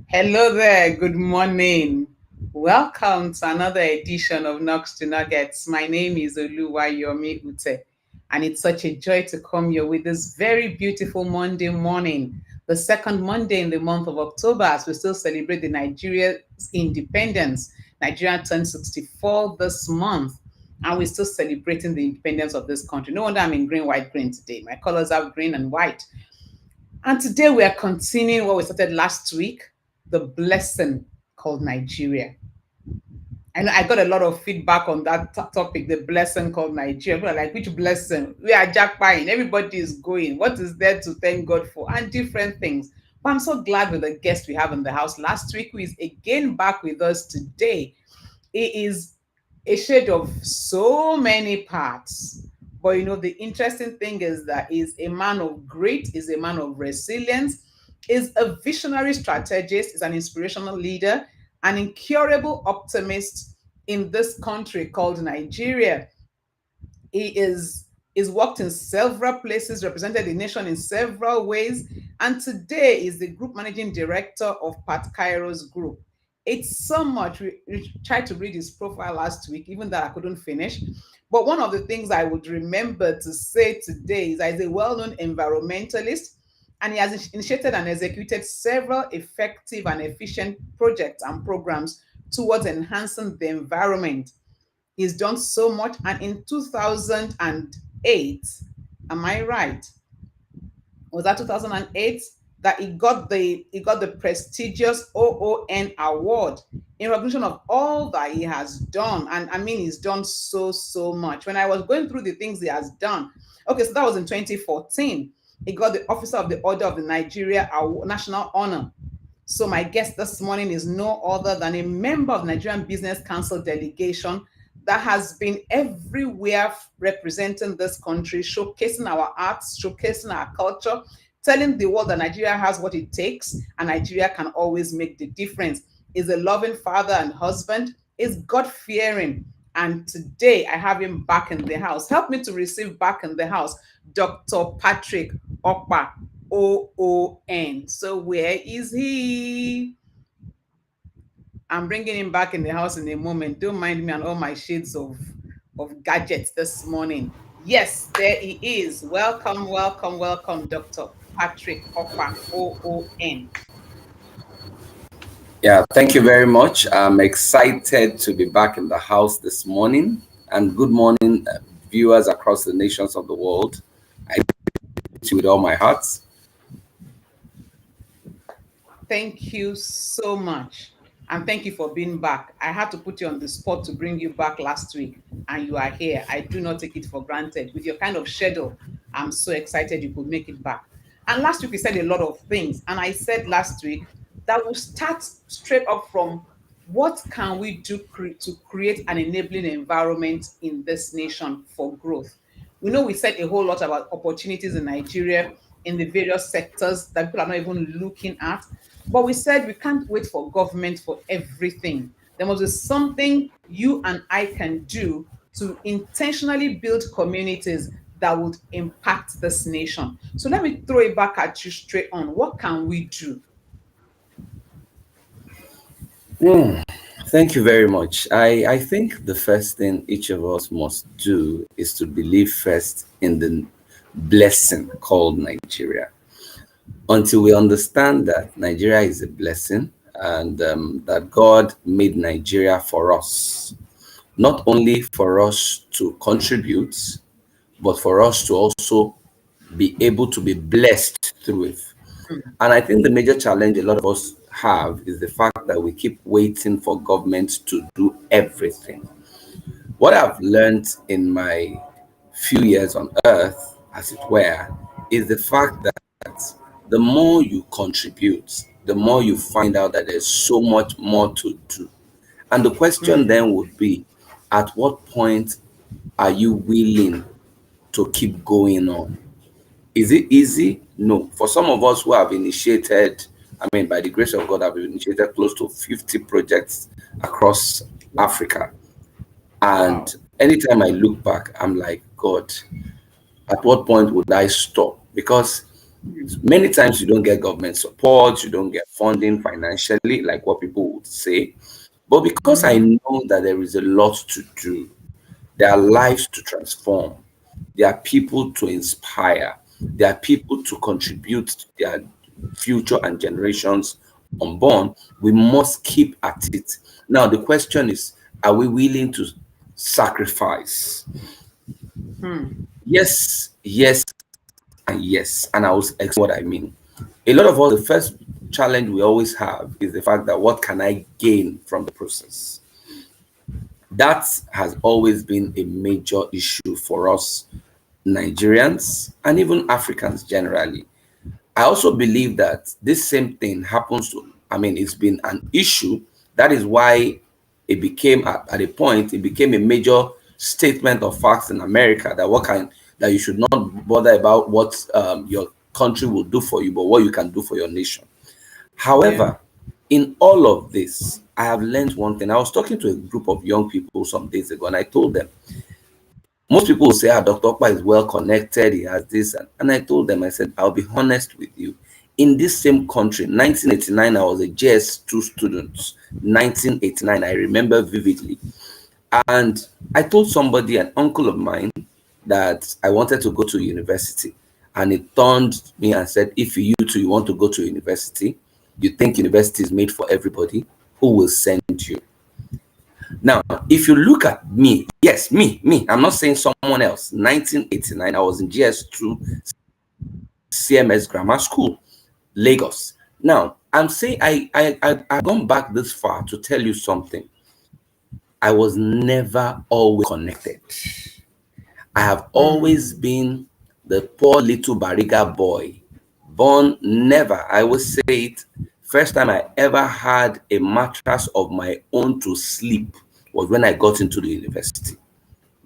Hello there, good morning. Welcome to another edition of Knocks to Nuggets. My name is Oluwayomi Ute, and it's such a joy to come here with this very beautiful Monday morning, the second Monday in the month of October, as we still celebrate the Nigeria's independence. Nigeria turned 64 this month, and we're still celebrating the independence of this country. No wonder I'm in green, white, green today. My colors are green and white. And today we are continuing what we started last week, the blessing called Nigeria. And I got a lot of feedback on that topic, the blessing called Nigeria. People are like, which blessing? We are jackpying. Everybody is going. What is there to thank God for? And different things. But I'm so glad with the guest we have in the house last week, who is again back with us today. He is a shade of so many parts. But the interesting thing is that he's a man of grit, is a man of resilience, is a visionary strategist, is an inspirational leader, an incurable optimist in this country called Nigeria. He is worked in several places, represented the nation in several ways, and today is the group managing director of Pat Cairo's group. It's so much. We tried to read his profile last week, even that I couldn't finish. But one of the things I would remember to say today is that he's a well-known environmentalist, and he has initiated and executed several effective and efficient projects and programs towards enhancing the environment. He's done so much, and in 2008, am I right? Was that 2008 that he got the prestigious OON award in recognition of all that he has done? And I mean, he's done so much. When I was going through the things he has done, okay, so that was in 2014. He got the Officer of the Order of the Nigeria National Honor. So my guest this morning is no other than a member of Nigerian Business Council delegation that has been everywhere representing this country, showcasing our arts, showcasing our culture, telling the world that Nigeria has what it takes and Nigeria can always make the difference. Is a loving father and husband, is God-fearing. And today I have him back in the house. Help me to receive back in the house Dr. Patrick Okpah OON. So where is he? I'm bringing him back in the house in a moment. Don't mind me and all my shades of gadgets this morning. Yes, there he is. Welcome, welcome, welcome, Dr. Patrick Okpah OON. Yeah, thank you very much. I'm excited to be back in the house this morning. And good morning, viewers across the nations of the world. I greet you with all my heart. Thank you so much. And thank you for being back. I had to put you on the spot to bring you back last week, and you are here. I do not take it for granted. With your kind of schedule, I'm so excited you could make it back. And last week, we said a lot of things. And I said last week that we'll start straight up from what can we do to create an enabling environment in this nation for growth. We know we said a whole lot about opportunities in Nigeria in the various sectors that people are not even looking at. But we said we can't wait for government for everything. There must be something you and I can do to intentionally build communities that would impact this nation. So let me throw it back at you straight on. What can we do? Thank you very much. I think the first thing each of us must do is to believe first in the blessing called Nigeria. Until we understand that Nigeria is a blessing and that God made Nigeria for us, not only for us to contribute, but for us to also be able to be blessed through it. And I think the major challenge a lot of us have is the fact that we keep waiting for government to do everything. What I've learned in my few years on earth, as it were, is the fact that the more you contribute, the more you find out that there's so much more to do. And the question then would be, at what point are you willing to keep going on? Is it easy? No. For some of us who have initiated, I mean, by the grace of God, I've initiated close to 50 projects across Africa. And Wow. anytime I look back, I'm like, God, at what point would I stop? Because Many times you don't get government support, you don't get funding financially, like what people would say. But because I Mm-hmm. know that there is a lot to do, there are lives to transform, there are people to inspire, there are people to contribute to their future and generations unborn, we must keep at it. Now, the question is, are we willing to sacrifice? Hmm. Yes, yes, and yes. And I will explain what I mean. A lot of us, the first challenge we always have is the fact that what can I gain from the process? That has always been a major issue for us Nigerians and even Africans generally. I also believe that this same thing happens to, I mean, it's been an issue. That is why it became, at a point, it became a major statement of facts in America that that you should not bother about what your country will do for you, but what you can do for your nation. Yeah. However, in all of this, I have learned one thing. I was talking to a group of young people some days ago, and I told them, most people will say, Dr. Okpah is well connected, he has this. And I told them, I said, I'll be honest with you. In this same country, 1989, I was a JS2 student. 1989, I remember vividly. And I told somebody, an uncle of mine, that I wanted to go to university. And he turned me and said, if you too you want to go to university, you think university is made for everybody, who will send you? Now, if you look at me, yes, me, I'm not saying someone else. 1989, I was in GS2 CMS Grammar School, Lagos. Now, I'm saying I've gone back this far to tell you something. I was never always connected. I have Hmm. always been the poor little Bariga boy, born never. I will say it. First time I ever had a mattress of my own to sleep was when I got into the university.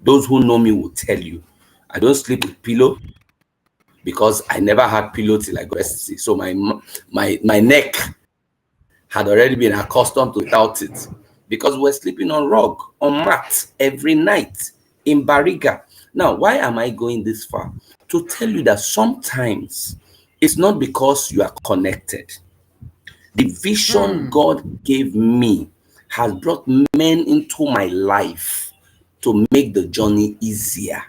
Those who know me will tell you, I don't sleep with pillow because I never had pillow till I got university. So my neck had already been accustomed to without it because we're sleeping on rug, on mat every night in Bariga. Now, why am I going this far? To tell you that sometimes it's not because you are connected. The vision Hmm. God gave me has brought men into my life to make the journey easier.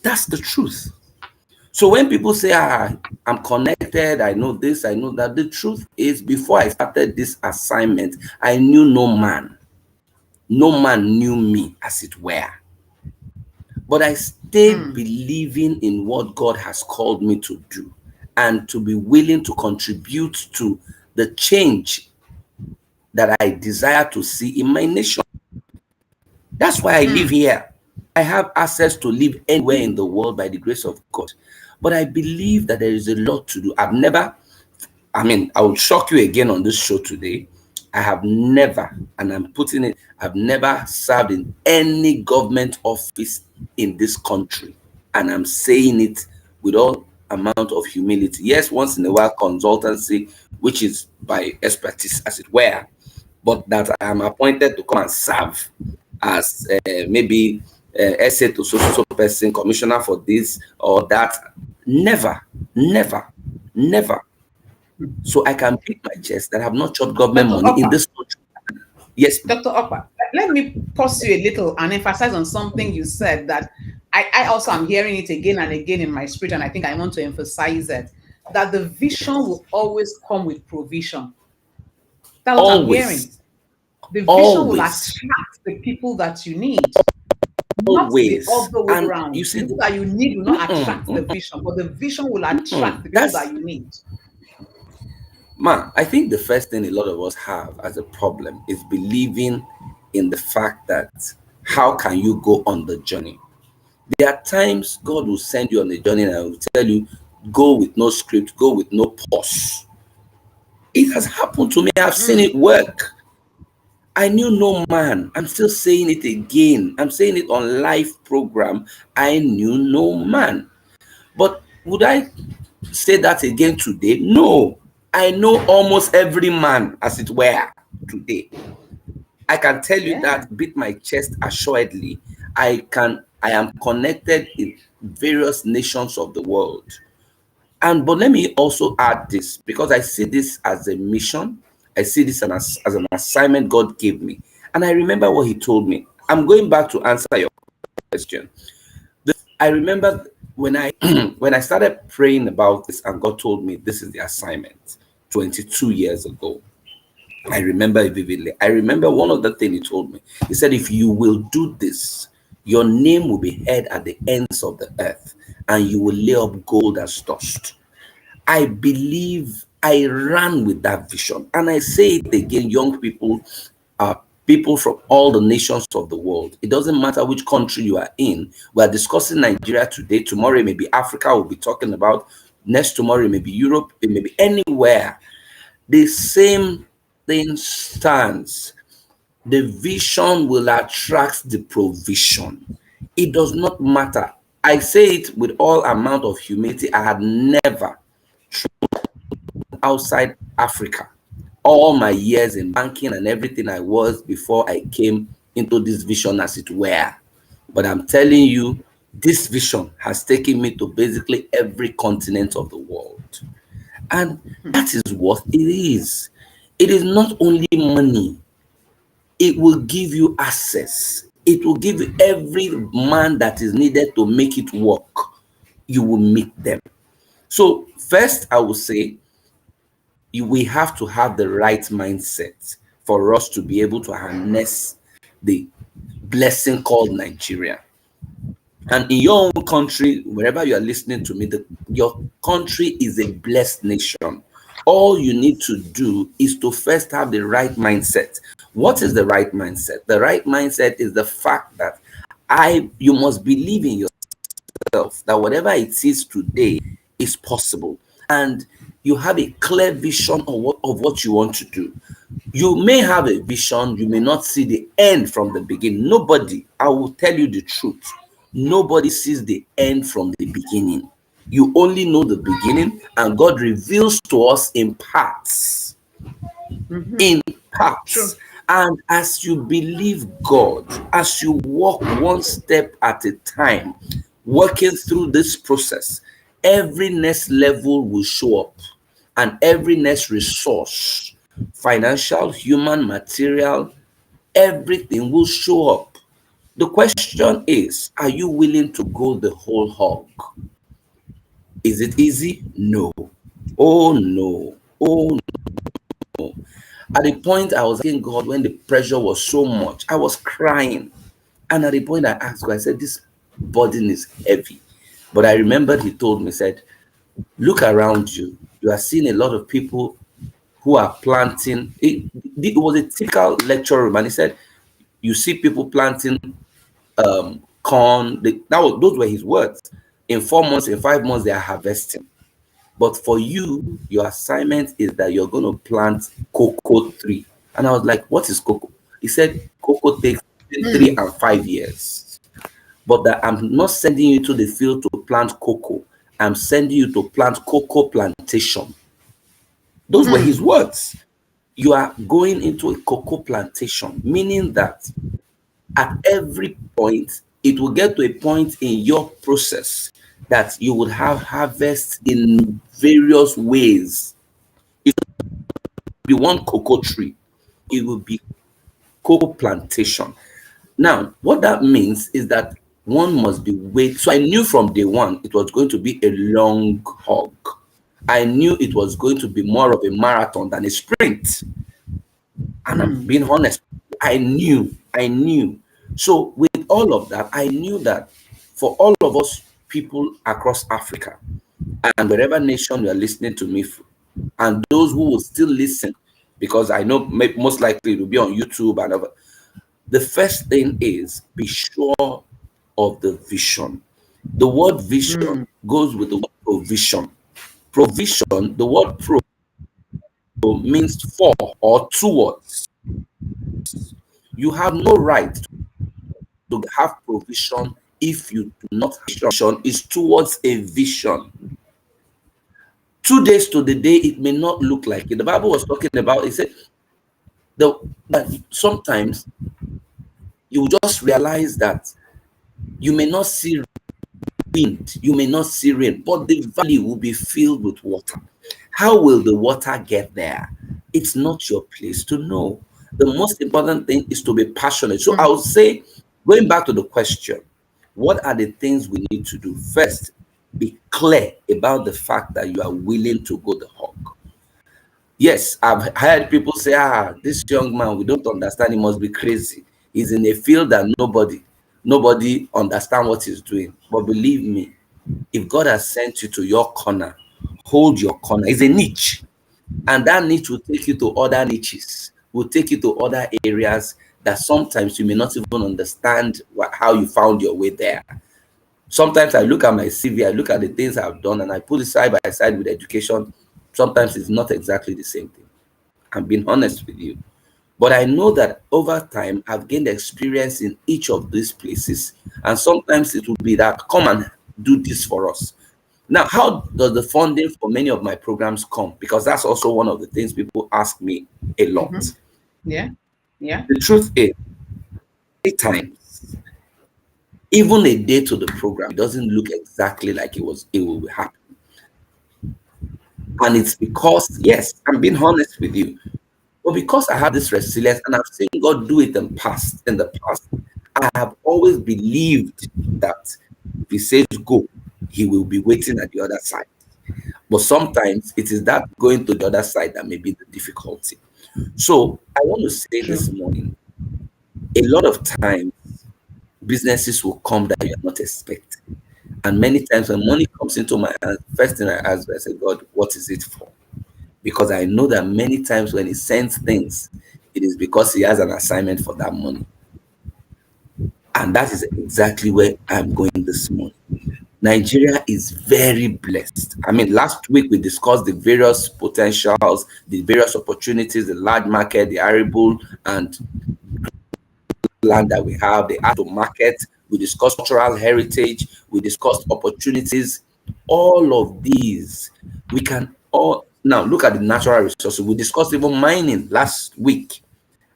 That's the truth. So when people say, I'm connected, I know this, I know that, the truth is, before I started this assignment, I knew no man. No man knew me, as it were. But I stayed Hmm. believing in what God has called me to do and to be willing to contribute to the change that I desire to see in my nation. That's why I live Hmm. here. I have access to live anywhere in the world by the grace of God. But I believe that there is a lot to do. I mean, I will shock you again on this show today. I have never, and I'm putting it, I've never served in any government office in this country. And I'm saying it with all amount of humility. Yes, once in a while, consultancy, which is by expertise, as it were, but that I am appointed to come and serve as maybe essay to so person, commissioner for this or that. Never, never, never. So I can beat my chest that I have not chopped government Dr. money in Okpa, this country. Yes, ma'am. Dr. Okpa, let me pause you a little and emphasize on something you said that I also am hearing it again and again in my spirit, and I think I want to emphasize it that the vision will always come with provision. That's what I'm hearing. Always, The vision will always, attract the people that you need, not the always. other way And you around. The see, people that you need will not mm-mm, attract the vision, but the vision will attract the people that that's you need. man. I think the first thing a lot of us have as a problem is believing in the fact that how can you go on the journey? There are times God will send you on a journey and will tell you, go with no script, go with no pause. It has happened to me. I've seen Mm, it work. I knew no man. I'm still saying it again. I'm saying it on live program. I knew no man. But would I say that again today? No. I know almost every man, as it were, today. I can tell you yeah. that, beat my chest assuredly. I am connected in various nations of the world. And but let me also add this, because I see this as a mission. I see this as an assignment God gave me. And I remember what he told me. I'm going back to answer your question. I remember when I when I started praying about this and God told me this is the assignment 22 years ago. I remember it vividly. I remember one of the things he told me. He said, if you will do this, your name will be heard at the ends of the earth, and you will lay up gold as dust. I believe I ran with that vision. And I say it again, young people are people from all the nations of the world. It doesn't matter which country you are in. We are discussing Nigeria today. Tomorrow, maybe Africa will be talking about. Next tomorrow, maybe Europe, it may be anywhere. The same thing stands. The vision will attract the provision. It does not matter. I say it with all amount of humility. I had never outside Africa. All my years in banking and everything I was before I came into this vision, as it were. But I'm telling you, this vision has taken me to basically every continent of the world. And that is what it is. It is not only money, it will give you access. It will give you every man that is needed to make it work. You will meet them. So, first, I will say we have to have the right mindset for us to be able to harness the blessing called Nigeria. And in your own country, wherever you are listening to me, your country is a blessed nation. All you need to do is to first have the right mindset. What is the right mindset? The right mindset is the fact that you must believe in yourself that whatever it is today is possible, and you have a clear vision of what you want to do. You may have a vision, you may not see the end from the beginning. Nobody, I will tell you the truth, nobody sees the end from the beginning. You only know the beginning, and God reveals to us in parts. In True. parts. And as you believe God, as you walk one step at a time, working through this process, every next level will show up, and every next resource, financial, human, material, everything will show up. The question is, are you willing to go the whole hog? Is it easy? No. Oh no. Oh, at the point I was asking God, when the pressure was so much, I was crying. And at the point I asked God, I said, this burden is heavy. But I remembered he told me, said, look around you. You are seeing a lot of people who are planting. It was a typical lecture room. And he said, you see people planting corn. Those were his words. In 4 months, in 5 months, they are harvesting. But for you, your assignment is that you're going to plant cocoa tree. And I was like, what is cocoa? He said, cocoa takes between 3 and 5 years. But that I'm not sending you to the field to plant cocoa. I'm sending you to plant cocoa plantation. Those were his words. You are going into a cocoa plantation, meaning that at every point, it will get to a point in your process that you would have harvest in various ways. It will be one cocoa tree, it will be cocoa plantation. Now, what that means is that one must be wait. So I knew from day one it was going to be a long hog. I knew it was going to be more of a marathon than a sprint. And I'm being honest, I knew. So with all of that, I knew that for all of us people across Africa and wherever nation you are listening to me from, and those who will still listen, because I know most likely it will be on YouTube and other. The first thing is be sure of the vision. The word vision goes with the word provision. Provision, the word pro means for or towards. You have no right to have provision if you do not have vision. Is towards a vision. 2 days to the day, it may not look like it. The Bible was talking about, it said that sometimes you just realize that you may not see wind, you may not see rain, but the valley will be filled with water. How will the water get there? It's not your place to know. The most important thing is to be passionate. So I Hmm. would say, going back to the question, what are the things we need to do? First, be clear about the fact that you are willing to go the hog. Yes, I've heard people say, this young man, we don't understand, he must be crazy. He's in a field that nobody understand what he's doing. But believe me, if God has sent you to your corner, hold your corner. It's a niche. And that niche will take you to other niches, will take you to other areas that sometimes you may not even understand how you found your way there. Sometimes I look at my CV, I look at the things I've done, and I put it side by side with education. Sometimes it's not exactly the same thing. I'm being honest with you. But I know that over time, I've gained experience in each of these places. And sometimes it will be that, come and do this for us. Now, how does the funding for many of my programs come? Because that's also one of the things people ask me a Hmm. lot. Yeah. Yeah. The truth is, many times, even a day to the program, it doesn't look exactly like it will happen. And it's because, yes, I'm being honest with you, but because I have this resilience and I've seen God do it in the past, I have always believed that if He says go, He will be waiting at the other side. But sometimes it is that going to the other side that may be the difficulty. So I want to say True. this morning, a lot of times businesses will come that you're not expecting. And many times when money comes into my hands, first thing I ask, I say, God, what is it for? Because I know that many times when He sends things, it is because He has an assignment for that money. And that is exactly where I'm going this morning. Nigeria is very blessed. I mean, last week we discussed the various potentials, the various opportunities, the large market, the arable and land that we have, the art to market. We discussed cultural heritage. We discussed opportunities. All of these, we can all now look at the natural resources. We discussed even mining last week.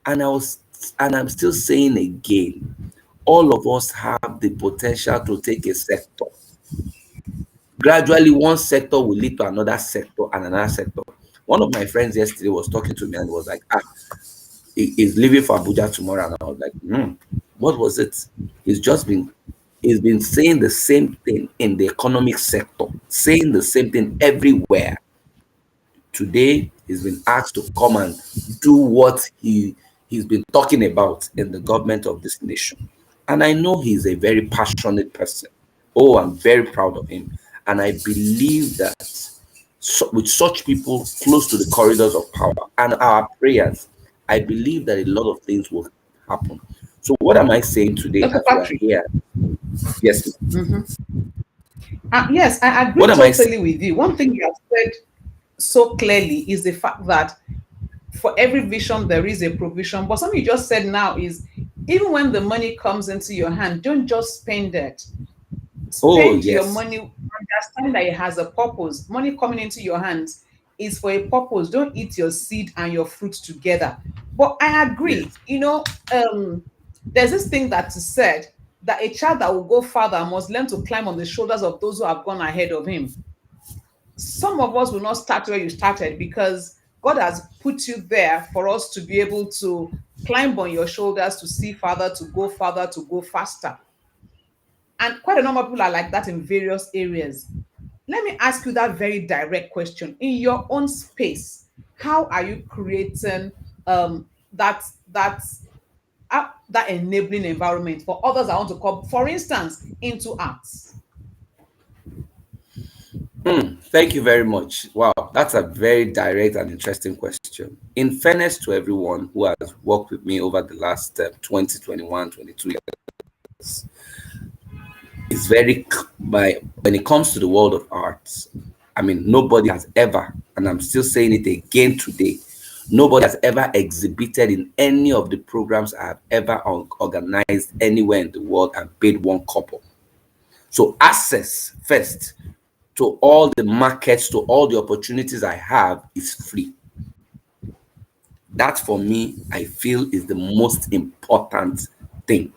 And I'm still saying again, all of us have the potential to take a sector. Gradually, one sector will lead to another sector and another sector. One of my friends yesterday was talking to me and was like, he's leaving for Abuja tomorrow. And I was like, what was it? He's just been he's been saying the same thing in the economic sector, saying the same thing everywhere. Today he's been asked to come and do what he's been talking about in the government of this nation. And I know he's a very passionate person. Oh, I'm very proud of him. And I believe that with such people close to the corridors of power and our prayers, I believe that a lot of things will happen. So what am I saying today Dr. as we are Patrick. here? Yes, ma'am. Yes, I agree What am I saying? totally with you. One thing you have said so clearly is the fact that for every vision there is a provision. But something you just said now is even when the money comes into your hand, don't just spend it. Oh, Spend your yes. money, understand that it has a purpose. Money coming into your hands is for a purpose. Don't eat your seed and your fruit together. But I agree, Yes. there's this thing that is said that a child that will go farther must learn to climb on the shoulders of those who have gone ahead of him. Some of us will not start where you started because God has put you there for us to be able to climb on your shoulders, to see farther, to go faster. And quite a number of people are like that in various areas. Let me ask you that very direct question. In your own space, how are you creating that that enabling environment for others that want to come, for instance, into arts? Thank you very much. Wow, that's a very direct and interesting question. In fairness to everyone who has worked with me over the last 20, 21, 22 years, it's very, when it comes to the world of arts, I mean, nobody has ever, and I'm still saying it again today, nobody has ever exhibited in any of the programs I have ever organized anywhere in the world and paid one couple. So access first to all the markets, to all the opportunities I have is free. That for me, I feel is the most important thing.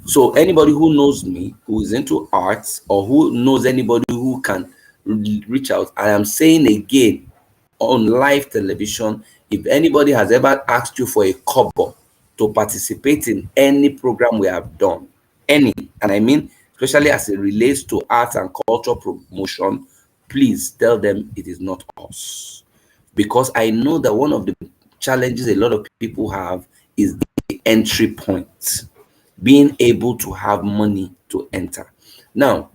So anybody who knows me, who is into arts, or who knows anybody who can reach out, I am saying again on live television, if anybody has ever asked you for a cover to participate in any program we have done, any, and I mean especially as it relates to arts and culture promotion, please tell them it is not us. Because I know that one of the challenges a lot of people have is the entry point, being able to have money to enter. Now,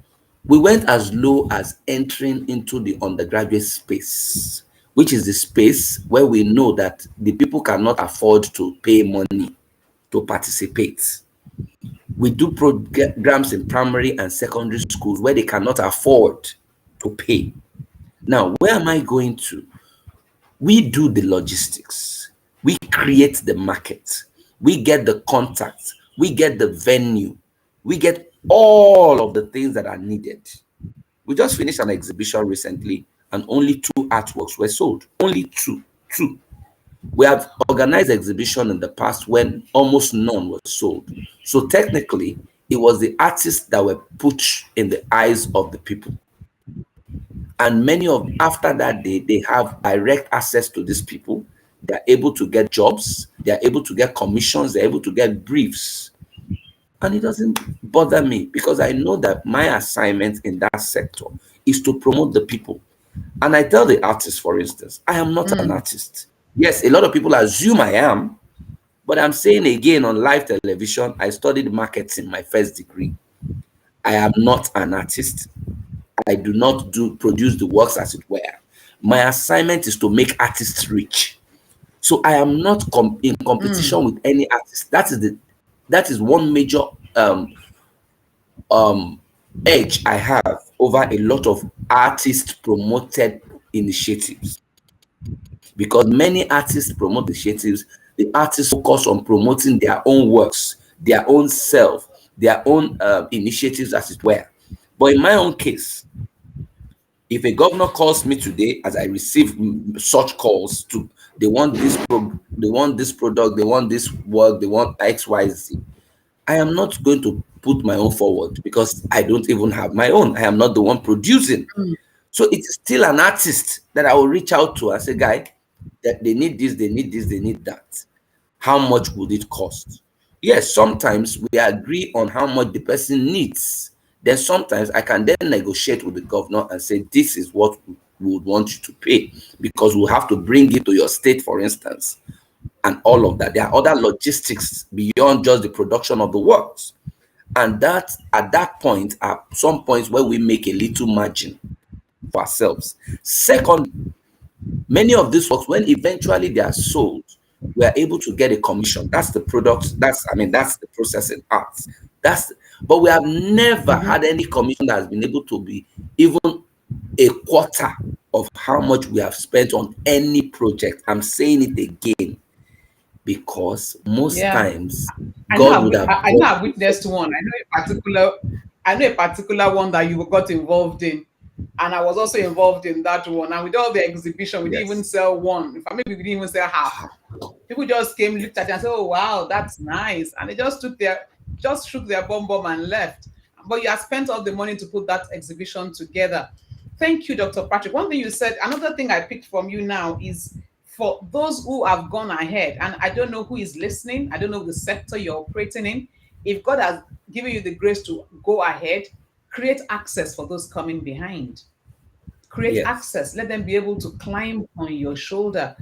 we went as low as entering into the undergraduate space, which is the space where we know that the people cannot afford to pay money to participate. We do programs in primary and secondary schools where they cannot afford to pay. Now, where am I going to? We do the logistics, we create the market, we get the contacts, we get the venue, we get all of the things that are needed. We just finished an exhibition recently and only two artworks were sold. Only two. We have organized exhibition in the past when almost none was sold. So technically, it was the artists that were put in the eyes of the people. And many of after that they have direct access to these people. They're able to get jobs, they're able to get commissions, they're able to get briefs. And it doesn't bother me because I know that my assignment in that sector is to promote the people. And I tell the artist, for instance, I am not an artist. Yes, a lot of people assume I am, but I'm saying again on live television, I studied marketing, my first degree. I am not an artist. I do not do produce the works as it were. My assignment is to make artists rich. So I am not in competition with any artist. That is one major um um edge I have over a lot of artist promoted initiatives, because many artist promote initiatives. The artists focus on promoting their own works, their own self, their own initiatives as it were. But in my own case, if a governor calls me today, as I receive such calls to, they want this they want this product, they want this work, they want XYZ, I am not going to put my own forward because I don't even have my own. I am not the one producing. So it's still an artist that I will reach out to and say, guy, that they need this, they need this, they need that. How much would it cost? Yes, sometimes we agree on how much the person needs. Then sometimes I can then negotiate with the governor and say, this is what we would want you to pay, because we'll have to bring it to your state, for instance, and all of that. There are other logistics beyond just the production of the works. And that at that point are some points where we make a little margin for ourselves. Second, many of these works, when eventually they are sold, we are able to get a commission. That's the product. That's the process in arts. But we have never had any commission that has been able to be even a quarter of how much we have spent on any project. I'm saying it again because most Yeah. times God would have I know brought I've me for witnessed one. I know a particular one that you got involved in. And I was also involved in that one. And with all the exhibition, we didn't even yes. sell one. In fact, maybe we didn't even sell half. People just came, looked at it and said, "Oh wow, that's nice." And they just shook their bum and left. But you have spent all the money to put that exhibition together. Thank you, Dr. Patrick. One thing you said, another thing I picked from you now is for those who have gone ahead, and I don't know who is listening, I don't know the sector you're operating in. If God has given you the grace to go ahead, create access for those coming behind. Create Yes. access, let them be able to climb on your shoulder.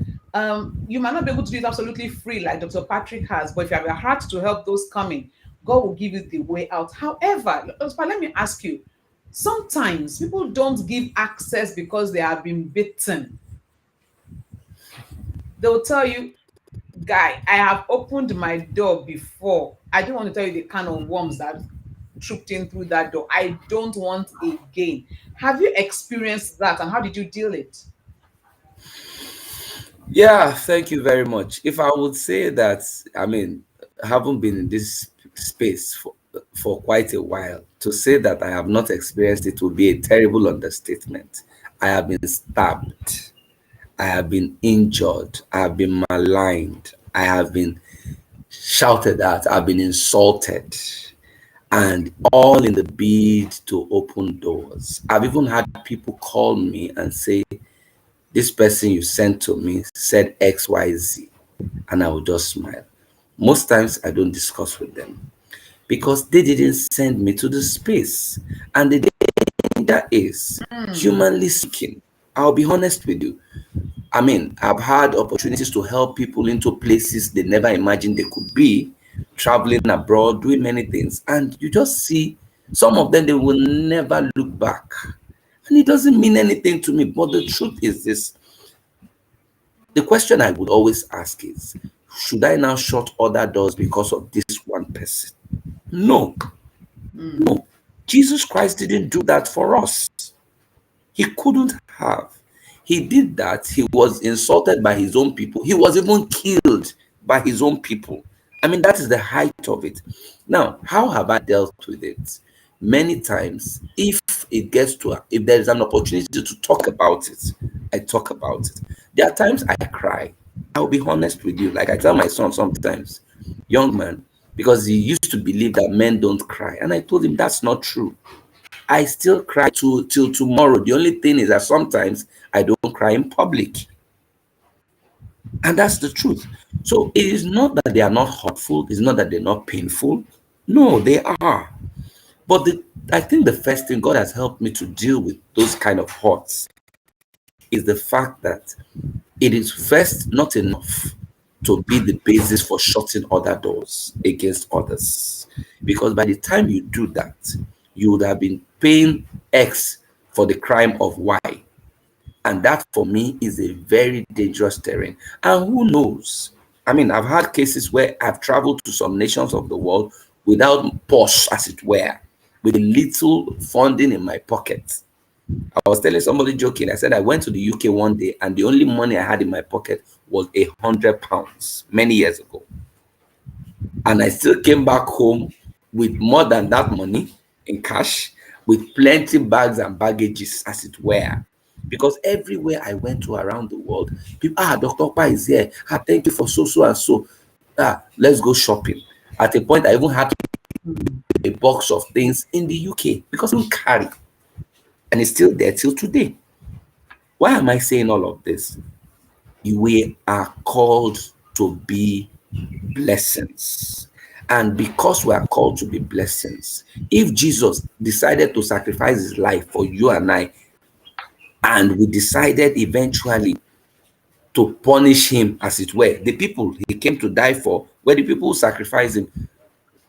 You might not be able to do it absolutely free like Dr. Patrick has, but if you have a heart to help those coming, God will give you the way out. However, let me ask you, sometimes people don't give access because they have been bitten. They'll tell you, guy, I have opened my door before. I don't want to tell you the kind of worms that trooped in through that door. I don't want again. Have you experienced that and how did you deal it? Yeah, thank you very much. If I would say that, I haven't been in this space for quite a while. To say that I have not experienced it would be a terrible understatement. I have been stabbed. I have been injured. I have been maligned. I have been shouted at. I've been insulted. and all in the bid to open doors. I've even had people call me and say, this person you sent to me said XYZ, and I will just smile. Most times I don't discuss with them because they didn't send me to the space. And the danger is, humanly speaking, I'll be honest with you. I mean, I've had opportunities to help people into places they never imagined they could be, traveling abroad, doing many things. And you just see some of them, they will never look back. And it doesn't mean anything to me. But the truth is this, the question I would always ask is, should I now shut other doors because of this one person? No, no. Jesus Christ didn't do that for us. He couldn't have. He did that. He was insulted by his own people. He was even killed by his own people. I mean, that is the height of it. Now, how have I dealt with it? Many times, if there is an opportunity to talk about it, I talk about it. There are times I cry. I'll be honest with you. Like I tell my son sometimes, young man, because he used to believe that men don't cry. And I told him that's not true. I still cry till tomorrow. The only thing is that sometimes I don't cry in public. And that's the truth. So it is not that they are not hurtful, it's not that they're not painful. No, they are. But I think the first thing God has helped me to deal with those kind of hurts is the fact that it is first not enough to be the basis for shutting other doors against others. Because by the time you do that, you would have been paying X for the crime of Y. And that for me is a very dangerous terrain. And who knows? I mean, I've had cases where I've traveled to some nations of the world without purse, as it were, with little funding in my pocket. I was telling somebody joking. I said I went to the UK one day and the only money I had in my pocket was £100 many years ago. And I still came back home with more than that money in cash, with plenty bags and baggages, as it were. Because everywhere I went to around the world, people, Dr. Okpah is here. Thank you for so and so. Let's go shopping. At a point, I even had a box of things in the UK because we carry, and it's still there till today. Why am I saying all of this? We are called to be blessings. And because we are called to be blessings, if Jesus decided to sacrifice his life for you and I, and we decided eventually to punish him, as it were, the people he came to die for were the people who sacrificed him.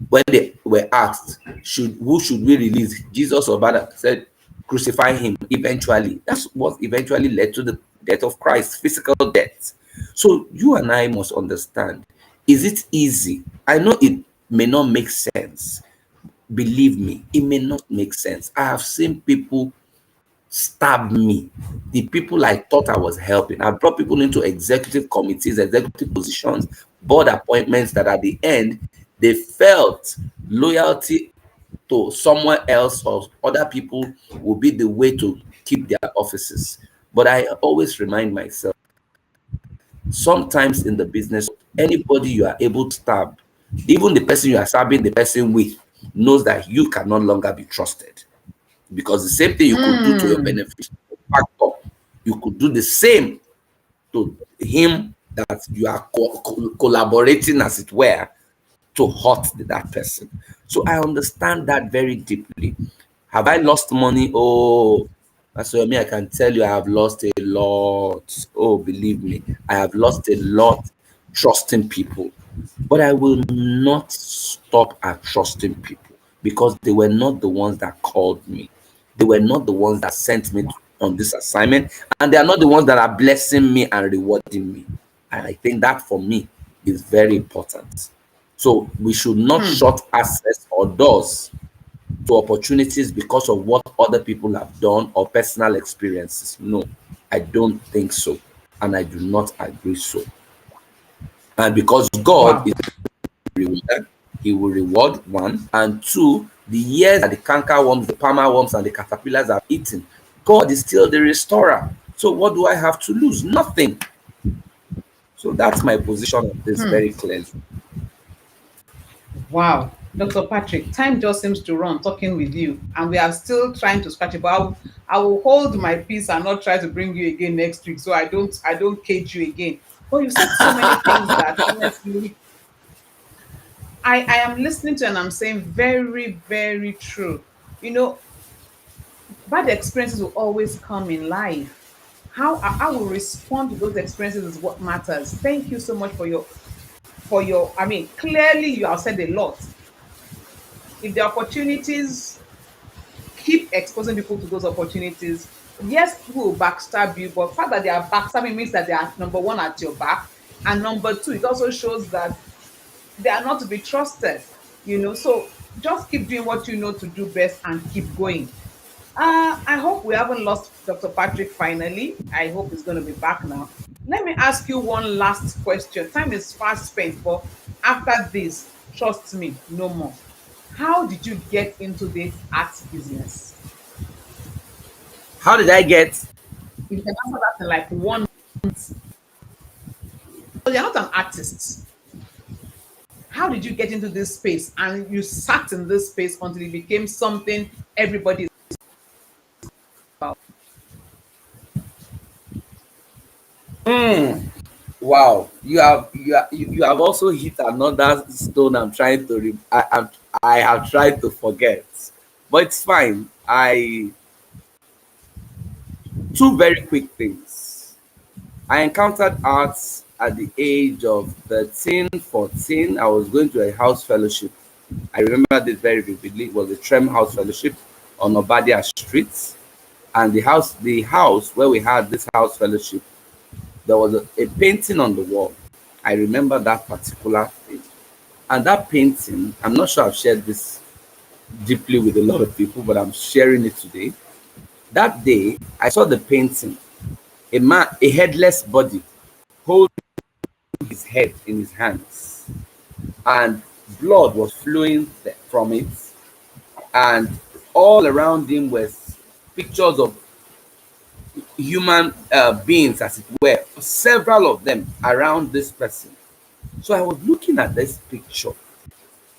When they were asked, who should we release, Jesus or Father said, crucify him eventually. That's what eventually led to the death of Christ, physical death. So you and I must understand, is it easy? I know it may not make sense. Believe me, it may not make sense. I have seen people stab me. The people I thought I was helping. I brought people into executive committees, executive positions, board appointments that at the end, they felt loyalty to someone else or other people will be the way to keep their offices. But I always remind myself, sometimes in the business, anybody you are able to stab, even the person you are stabbing the person with, knows that you can no longer be trusted. Because the same thing you could do to your beneficial factor, you could do the same to him that you are collaborating, as it were, to hurt that person. So I understand that very deeply. Have I lost money? Oh, that's what I mean. I can tell you I have lost a lot. Oh, believe me, I have lost a lot trusting people. But I will not stop at trusting people because they were not the ones that called me. They were not the ones that sent me on this assignment, and they are not the ones that are blessing me and rewarding me. And I think that for me is very important. So we should not shut access or doors to opportunities because of what other people have done or personal experiences. No, I don't think so. And I do not agree so. And because God Wow. is a rewarder, he will reward one. And two, the years that the canker worms, the palmer worms, and the caterpillars have eaten, God is still the restorer. So what do I have to lose? Nothing. So that's my position on this very clearly. Wow. Dr. Patrick, time just seems to run talking with you, and we are still trying to scratch it. But I will hold my peace and not try to bring you again next week, so I don't cage you again. But you said so many things that honestly I am listening to, and I'm saying very, very true. You know, bad experiences will always come in life. How I will respond to those experiences is what matters. Thank you so much for your, I mean, clearly you have said a lot. If the opportunities, keep exposing people to those opportunities. Yes, people will backstab you, but the fact that they are backstabbing means that they are number one at your back. And number two, it also shows that they are not to be trusted. So just keep doing what you know to do best and keep going. I hope we haven't lost Dr. Patrick finally. I hope he's going to be back now. Let me ask you one last question. Time is fast spent, but after this, trust me, no more. How did you get into this art business? How did I get? If you can answer that in like one month. So you're not an artist. How did you get into this space and you sat in this space until it became something everybody is about? Wow, you have also hit another stone. I'm trying to I have tried to forget, but it's fine. I Two very quick things. I encountered arts at the age of 13, 14. I was going to a house fellowship. I remember this very vividly. It was a Trem House Fellowship on Obadia Street. And the house where we had this house fellowship, there was a painting on the wall. I remember that particular thing. And that painting, I'm not sure I've shared this deeply with a lot of people, but I'm sharing it today. That day, I saw the painting, a headless body holding his head in his hands, and blood was flowing from it, and all around him was pictures of human beings, as it were, several of them around this person. So I was looking at this picture.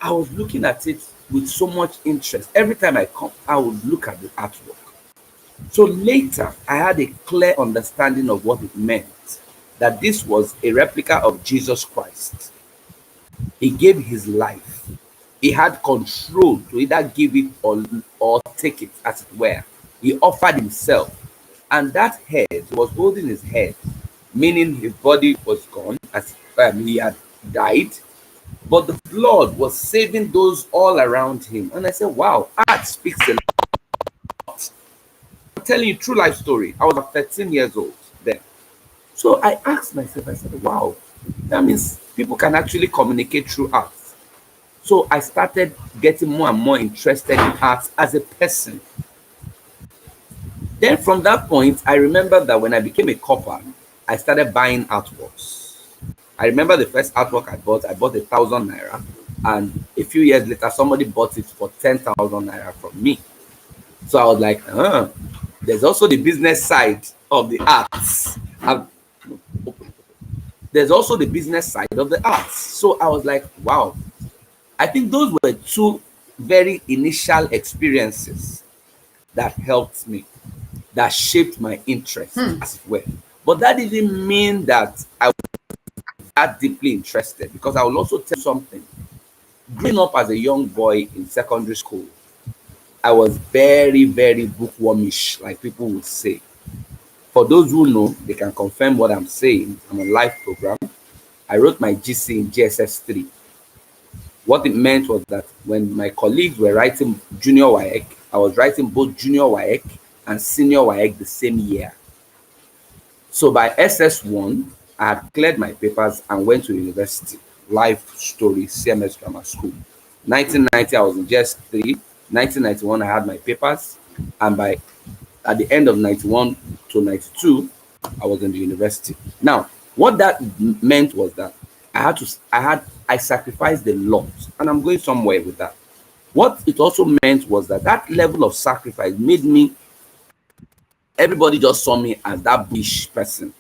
I was looking at it with so much interest. Every time I come, I would look at the artwork. So later, I had a clear understanding of what it meant, that this was a replica of Jesus Christ. He gave his life. He had control to either give it or take it, as it were. He offered himself. And that head, he was holding his head, meaning his body was gone, as he had died, but the blood was saving those all around him. And I said, wow, art speaks a lot. I'm telling you, true life story. I was about 13 years old then. So I asked myself, I said, wow, that means people can actually communicate through art. So I started getting more and more interested in art as a person. Then from that point, I remember that when I became a copper, I started buying artworks. I remember the first artwork I bought 1,000 naira. And a few years later, somebody bought it for 10,000 naira from me. So I was like, there's also the business side of the arts. There's also the business side of the arts. So I was like, wow. I think those were two very initial experiences that helped me, that shaped my interest, Hmm. as it were. But that didn't mean that I was that deeply interested, because I will also tell you something. Growing up as a young boy in secondary school, I was very, very bookwormish, like people would say. For those who know, they can confirm what I'm saying. I'm a live program. I wrote my GC in GSS 3. What it meant was that when my colleagues were writing junior WAEC, I was writing both junior WAEC and senior WAEC the same year. So by SS1, I had cleared my papers and went to university. Life story, CMS Grammar School. 1990, I was in just 3. 1991, I had my papers. And by at the end of 91 to 92, I was in the university. Now, what that meant was that I sacrificed a lot, and I'm going somewhere with that. What it also meant was that that level of sacrifice made me, everybody just saw me as that bullish person.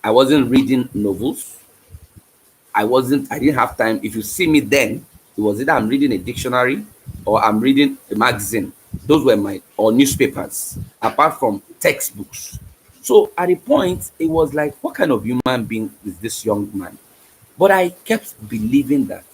I wasn't reading novels. I didn't have time. If you see me then, It was either I'm reading a dictionary or I'm reading a magazine. Those were my, or newspapers, apart from textbooks. So at a point, it was like, what kind of human being is this young man? But I kept believing that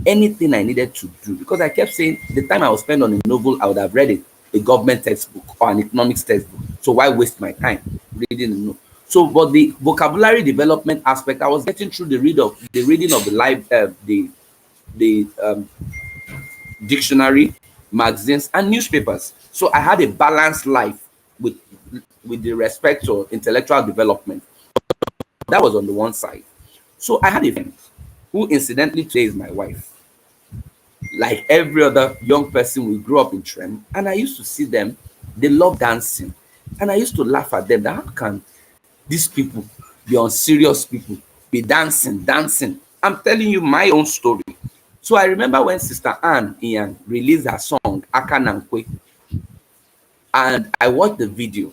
anything I needed to do, because I kept saying the time I would spend on a novel, I would have read a government textbook or an economics textbook. So why waste my time reading a novel? So, but the vocabulary development aspect, I was getting through the reading of the live, the dictionary, magazines, and newspapers. So I had a balanced life with with the respect to intellectual development. That was on the one side. So I had a friend who incidentally today is my wife. Like every other young person, we grew up in Trem, and I used to see them, they love dancing. And I used to laugh at them that how can these people be unserious people, be dancing, dancing. I'm telling you my own story. So I remember when Sister Anne Ian released her song Akanankwe, and I watched the video.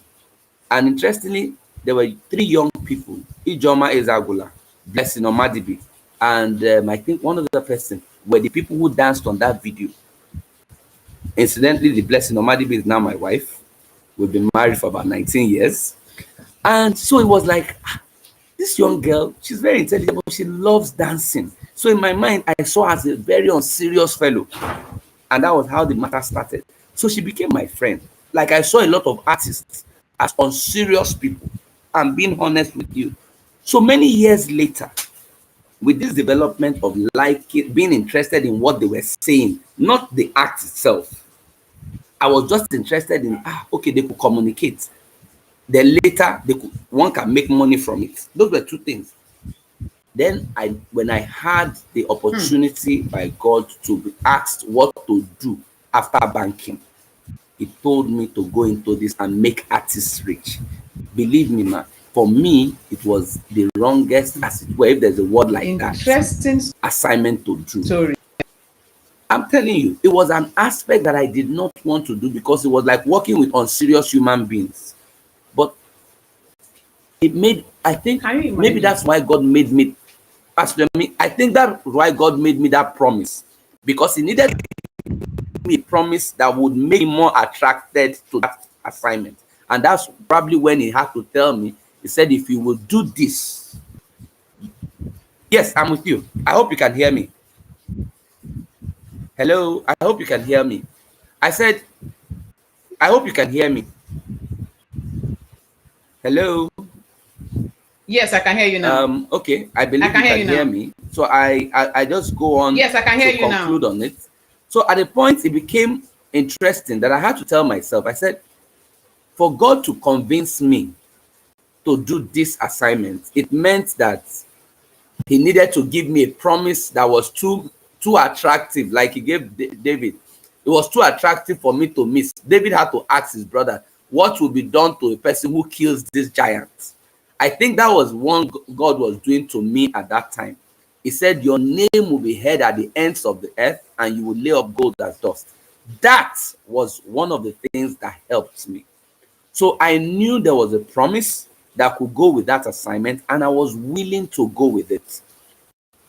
And interestingly, there were three young people, Ijoma Ezagula, Blessing Omadibi, and I think one other person were the people who danced on that video. Incidentally, the Blessing Omadibi is now my wife. We've been married for about 19 years. And so it was like, this young girl, she's very intelligent, but she loves dancing. So in my mind, I saw her as a very unserious fellow. And that was how the matter started. So she became my friend. Like I saw a lot of artists as unserious people. I'm being honest with you. So many years later, with this development of liking, being interested in what they were saying, not the act itself, I was just interested in, okay, they could communicate. Then later, one can make money from it. Those were two things. Then when I had the opportunity by God to be asked what to do after banking, he told me to go into this and make artists rich. Believe me, man, for me, it was the wrongest, as it were, if there's a word like that, Interesting assignment to do. story. I'm telling you, it was an aspect that I did not want to do because it was like working with unserious human beings. But it made, I think, Can you maybe imagine? that's why God made me, Pastor me, I think that's why God made me that promise. Because he needed me a promise that would make me more attracted to that assignment. And that's probably when he had to tell me, he said, if you will do this. Yes, I'm with you. I hope you can hear me. Hello, I hope you can hear me. I said, I hope you can hear me. Hello. Yes, I can hear you now. Okay, I believe I can you hear can you hear now. me. So I just go on Yes, I can hear to you now. conclude on it. So at a point, it became interesting that I had to tell myself, I said, for God to convince me to do this assignment, it meant that he needed to give me a promise that was too attractive, like he gave David. It was too attractive for me to miss. David had to ask his brother, what will be done to a person who kills this giant? I think that was one God was doing to me at that time. He said, your name will be heard at the ends of the earth, and you will lay up gold as dust. That was one of the things that helped me. So I knew there was a promise that could go with that assignment, and I was willing to go with it.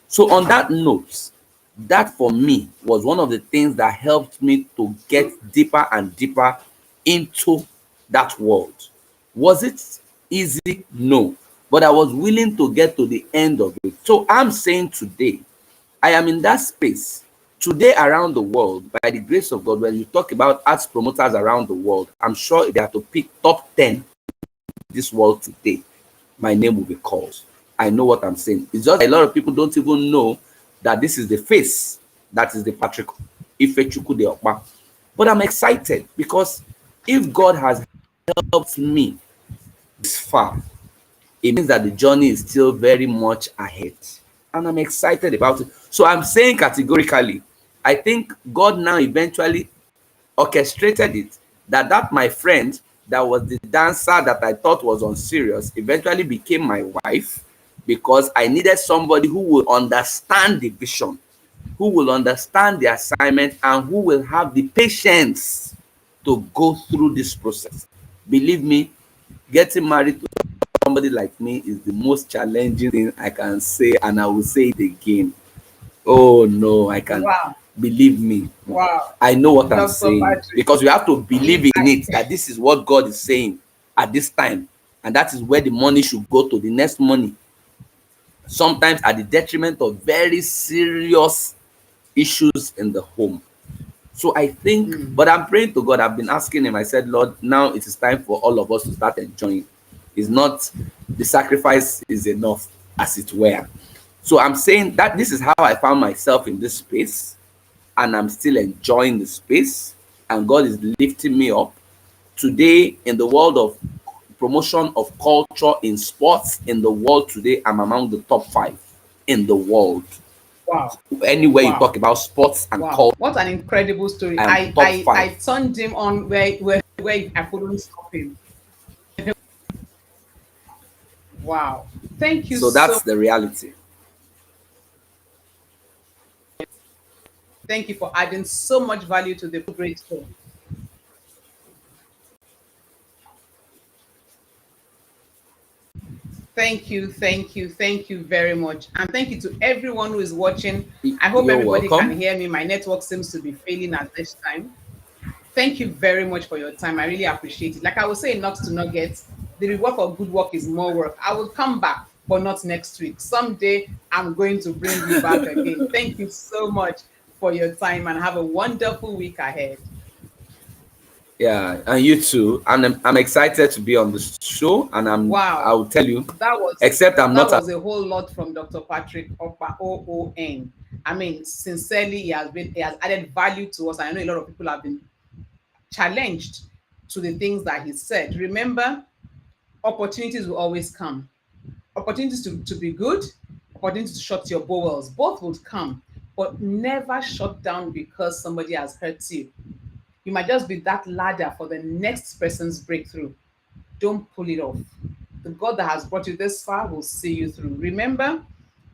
So on that note, that for me was one of the things that helped me to get deeper and deeper into that world. Was it easy? No. But I was willing to get to the end of it. So I'm saying today, I am in that space. Today around the world, by the grace of God, when you talk about arts promoters around the world, I'm sure if they have to pick top 10 this world today, my name will be called. I know what I'm saying. It's just a lot of people don't even know that this is the face, that is the Patrick Ifechukwu de Okpah. But I'm excited because if God has helped me this far, it means that the journey is still very much ahead. And I'm excited about it. So I'm saying categorically, I think God now eventually orchestrated it that my friend that was the dancer that I thought was unserious eventually became my wife because I needed somebody who will understand the vision, who will understand the assignment, and who will have the patience to go through this process. Believe me, getting married to somebody like me is the most challenging thing I can say, and I will say it again. Oh no, I can Wow. believe me. Wow. I know what I'm Dr. saying Patrick, because we have to if believe in I, it that this is what God is saying at this time, and that is where the money should go to, the next money, sometimes at the detriment of very serious issues in the home. So I think, mm, but I'm praying to God. I've been asking Him. I said, Lord, now it is time for all of us to start enjoying. It's not the sacrifice is enough, as it were. So I'm saying that this is how I found myself in this space, and I'm still enjoying the space, and God is lifting me up. Today, in the world of promotion of culture in sports in the world today, I'm among the top 5 in the world. wow, Anywhere you wow, talk about sports and wow. culture, What an incredible story. I am I top I 5. I turned him on where I couldn't stop him. Wow. Thank you So so that's the reality. thank you for adding so much value to the great show. Thank you, thank you, thank you very much. And thank you to everyone who is watching. I hope You're everybody can welcome. hear me. My network seems to be failing at this time. Thank you very much for your time. I really appreciate it. Like I was saying, not to not get the reward for good work is more work. I will come back, but not next week. Someday I'm going to bring you back again. Thank you so much for your time and have a wonderful week ahead. Yeah, and you too. And I'm excited to be on the show, and Wow, I'll tell you, that was except I'm that not. was a whole lot from Dr. Patrick Okpah OON. I mean, sincerely, he has added value to us. I know a lot of people have been challenged to the things that he said. Remember, opportunities will always come. Opportunities to be good, opportunities to shut your bowels, both would come, but never shut down because somebody has hurt you. You might just be that ladder for the next person's breakthrough. Don't pull it off. The God that has brought you this far will see you through. Remember,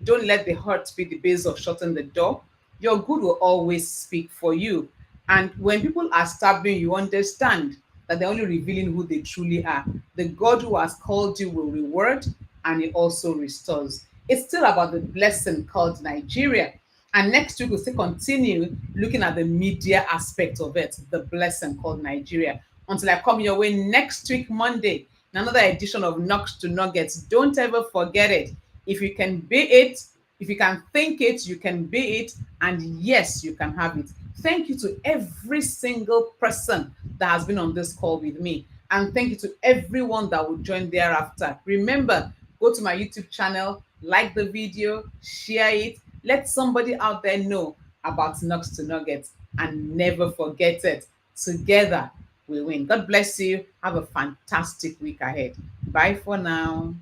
don't let the hurt be the base of shutting the door. Your good will always speak for you. And when people are stabbing, you understand that they're only revealing who they truly are. The God who has called you will reward and He also restores. It's still about the blessing called Nigeria. And next week, we'll still continue looking at the media aspect of it, the blessing called Nigeria. Until I come your way next week, Monday, in another edition of Knocks to Nuggets. Don't ever forget it. If you can be it, if you can think it, you can be it. And yes, you can have it. Thank you to every single person that has been on this call with me. And thank you to everyone that will join thereafter. Remember, go to my YouTube channel, like the video, share it, let somebody out there know about Knocks to Nuggets, and never forget it. Together we win. God bless you. Have a fantastic week ahead. Bye for now.